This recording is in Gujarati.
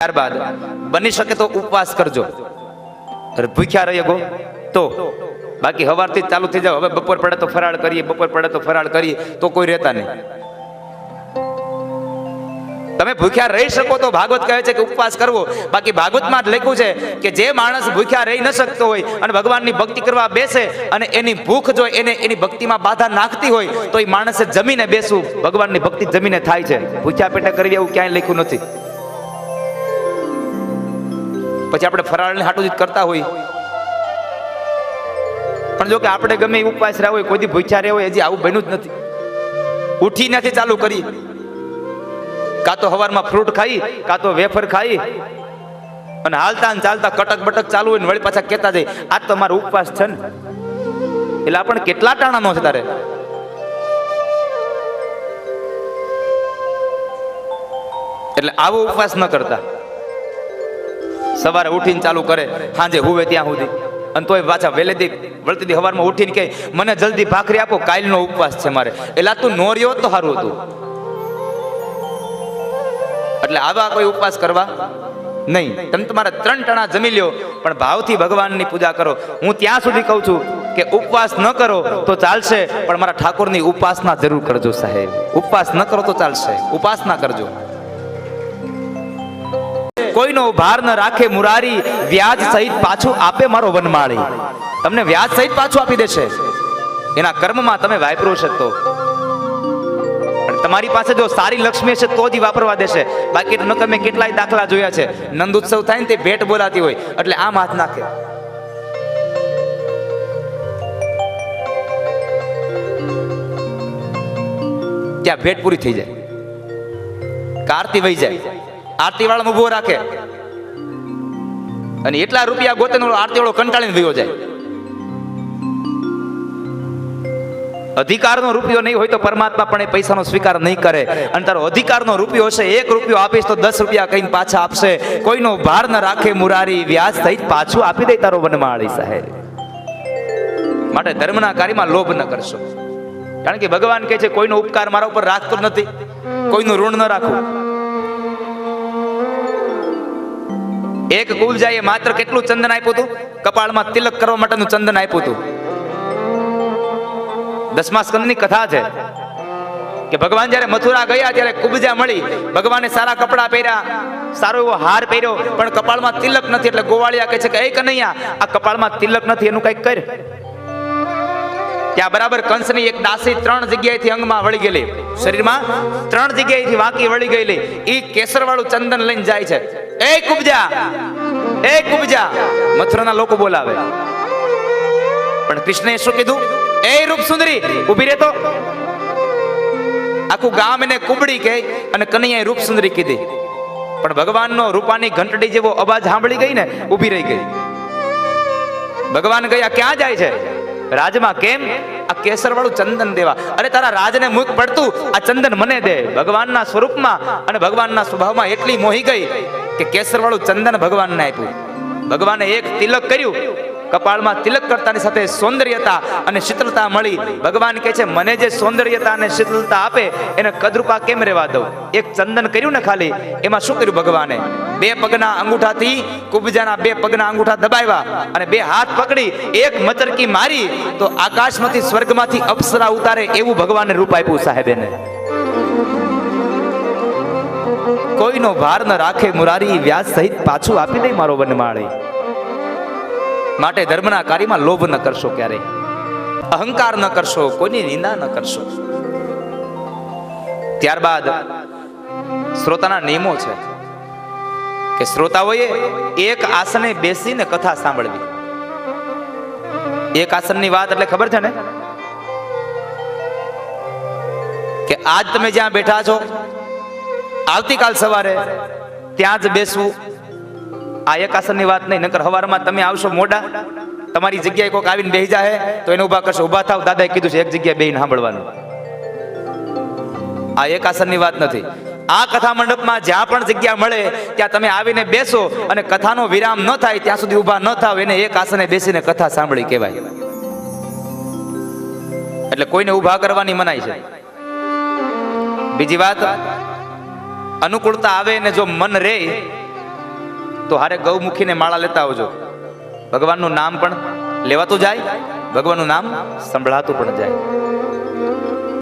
ત્યારબાદ બની શકે તો ઉપવાસ કરજો, ભૂખ્યા રહી ગો તો, બાકી સવારથી ચાલુ થઈ જાવ. હવે બપોર પડે તો ફરાળ કરીએ, બપોર પડે તો ફરાળ કરીએ તો કોઈ રહેતા નહીં. તમે ભૂખ્યા રહી શકો તો ભાગવત કહે છે કે ઉપવાસ કરવો. બાકી ભાગવતમાં જ લખ્યું છે કે જે માણસ ભૂખ્યા રહી ન શકતો હોય અને ભગવાનની ભક્તિ કરવા બેસે અને એની ભૂખ જો એને એની ભક્તિમાં બાધા નાખતી હોય તો એ માણસે જમીને બેસવું. ભગવાનની ભક્તિ જમીને થાય છે, ભૂખ્યા પેટે કરવી એવું ક્યાંય લખ્યું નથી. પછી આપણે ફરાળને હાટું જ કરતા હોય, પણ જો કે આપણે ગમે ઉપવાસ રહ્યા હોય, કોઈ દી ભૂખ્યા રહ્યા હોય, હજી આવું બન્યું જ નથી. ઉઠી નથી ચાલુ કરી, કાં તો સવારમાં ફ્રૂટ ખાઈ, કાં તો વેફર ખાઈ અને હાલતા ને ચાલતા કટક બટક ચાલુ હોય ને વળી પાછા કહેતા જાય આજ તો મારો ઉપવાસ છે ને. એટલે આપણે કેટલા ટાણા નો છે તારે. એટલે આવો ઉપવાસ ન કરતા. સવારે ઉઠીને ચાલુ કરે, સાંજે હુવે ત્યાં સુધી, અને તોય પાછા વહેલેથી વળતી સવારમાં ઉઠીને કહે મને જલ્દી ભાખરી આપો, કાલનો ઉપવાસ છે મારે. એટલે તું નો રહ્યો તો સારું હતું. એટલે આવા કોઈ ઉપવાસ કરવા નહીં. તમે તમારા 3 ટણા જમી લ્યો પણ ભાવથી ભગવાનની પૂજા કરો. હું ત્યાં સુધી કહું છું કે ઉપવાસ ન કરો તો ચાલશે, પણ મારા ઠાકોરની ઉપાસના જરૂર કરજો સાહેબ. ઉપવાસ ન કરો તો ચાલશે, ઉપાસના કરજો. કોઈનો ભાર ન રાખે મુરારી, વ્યાજ સહિત પાછું આપે મારો વનમાળી. તમને વ્યાજ સહિત પાછું આપી દેશે. એના કર્મમાં તમે વાપરો છો તો. તમારી પાસે જો સારી લક્ષ્મી છે તો જ વાપરવા દેશે. બાકી ન તમે કેટલાય દાખલા જોયા છે, નંદ ઉત્સવ થાય ને તે ભેટ બોલાતી હોય એટલે આમ હાથ નાખે. ત્યાં ભેટ પૂરી થઈ જાય, આરતી વહી જાય, આરતી વાળા ઉભો રાખે અને એટલા રૂપિયા ગોતે આરતી વાળો કંટાળીને વયો જાય. અધિકારનો રૂપિયો નહીં હોય તો પરમાત્મા પણ એ પૈસાનો સ્વીકાર નહીં કરે. અને તારો અધિકારનો રૂપિયો હશે, 1 રૂપિયો આપીશ તો 10 રૂપિયા કહીને પાછા આપશે. કોઈનો ભાર ન રાખે મુરારી, વ્યાજ સહિત પાછું આપી દે તારો વનમાળી સાહેબ. માટે ધર્મના કાર્યમાં લોભ ન કરશો. કારણ કે ભગવાન કહે છે કોઈનો ઉપકાર મારા ઉપર રાખતો નથી, કોઈનું ઋણ ન રાખવું. એક કુબજાએ માત્ર કેટલું ચંદન આપ્યું હતું? કપાળમાં તિલક કરવા માટેનું ચંદન આપ્યું હતું. 10મા સ્કંદની કથા છે કે ભગવાન જયારે મથુરા ગયા ત્યારે કુબજા મળી, ભગવાને સારા કપડા પહેર્યા, સારો એવો હાર પહેર્યો, પણ કપાળમાં તિલક નથી. એટલે ગોવાળિયા કહે છે કે એ કનૈયા આ કપાળમાં તિલક નથી, એનું કઈક કર. ત્યાં બરાબર કંસની એક દાસી 3 જગ્યાએથી અંગમાં વળી ગયેલી, શરીરમાં 3 જગ્યાએથી વાંકી વળી ગયેલી. એ કેસર વાળું ચંદન લઈને જાય છે. એ કુબજા, એ કુબજા, મથુરાના લોકો બોલાવે. પણ કૃષ્ણએ શું કીધું? એ રૂપ સુંદરી ઉભી રહેતો. આખું ગામ એને કુબડી કહે અને કનૈયાએ રૂપ સુંદરી કીધી. પણ ભગવાનનો રૂપાની ઘંટડી જેવો અવાજ સાંભળી ગઈ ને, ઊભી રહી ગઈ. ભગવાન ગયા ક્યાં જાય છે? રાજમાં. કેમ? આ કેસર વાળું ચંદન દેવા. અરે તારા રાજને મુખ પડતું, આ ચંદન મને દે. ભગવાનના સ્વરૂપમાં અને ભગવાનના સ્વભાવમાં એટલી મોહી ગઈ કે કેસર વાળું ચંદન ભગવાનને આપ્યું. ભગવાને એક તિલક કર્યું, કપાળમાં તિલક કરતાની સાથે સૌંદર્યતા અને શીતળતા મળી. ભગવાન કહે છે મને જે સૌંદર્યતા અને શીતળતા આપે એને કદરૂપા કેમ રહેવા દઉં? એક ચંદન કર્યું ને ખાલી, એમાં શું કર્યું ભગવાને? 2 પગના અંગૂઠાથી કુબજાના 2 પગના અંગૂઠા દબાવ્યા અને 2 હાથ પકડી એક મચરકી મારી તો આકાશમાંથી સ્વર્ગમાંથી અપ્સરા ઉતારે એવું ભગવાને રૂપ આપ્યું સાહેબ એને. કોઈનો ભાર ન રાખે મુરારી, વ્યાજ સહિત પાછું આપી દે મારો વનમાળી. માટે ધર્મના કાર્યમાં લોભ ન કરશો, ક્યારેય અહંકાર ન કરશો, કોઈની નિંદા ન કરશો. ત્યારબાદ શ્રોતાના નિયમો છે કે શ્રોતાઓએ એક આસને બેસીને કથા સાંભળવી. એક આસનની વાત એટલે ખબર છે ને કે આજ તમે જ્યાં બેઠા છો આવતીકાલ સવારે ત્યાં જ બેસવું. આ એક આસનની વાત નહીં. નકર સવારમાં તમે આવશો મોડા, તમારી જગ્યાએ કોઈક આવીને બેસી જાય તો એને ઉભા કરશો. ઉભા થાવ, દાદાએ કીધું છે એક જગ્યાએ બેહીને સાંભળવાનું. આ એક આસનની વાત નથી. આ કથા મંડપમાં જ્યાં પણ જગ્યા મળે ત્યાં તમે આવીને બેસો અને કથાનો વિરામ ન થાય ત્યાં સુધી ઉભા ન થાવ. એને એક આસને બેસીને કથા સાંભળી કહેવાય. એટલે કોઈને ઉભા કરવાની મનાઈ છે. બીજી વાત, અનુકૂળતા આવે ને જો મન રે તો હારે ગૌમુખીને માળા લેતા આવજો. ભગવાનનું નામ પણ લેવાતું જાય, ભગવાનનું નામ સંભળાતું પણ જાય.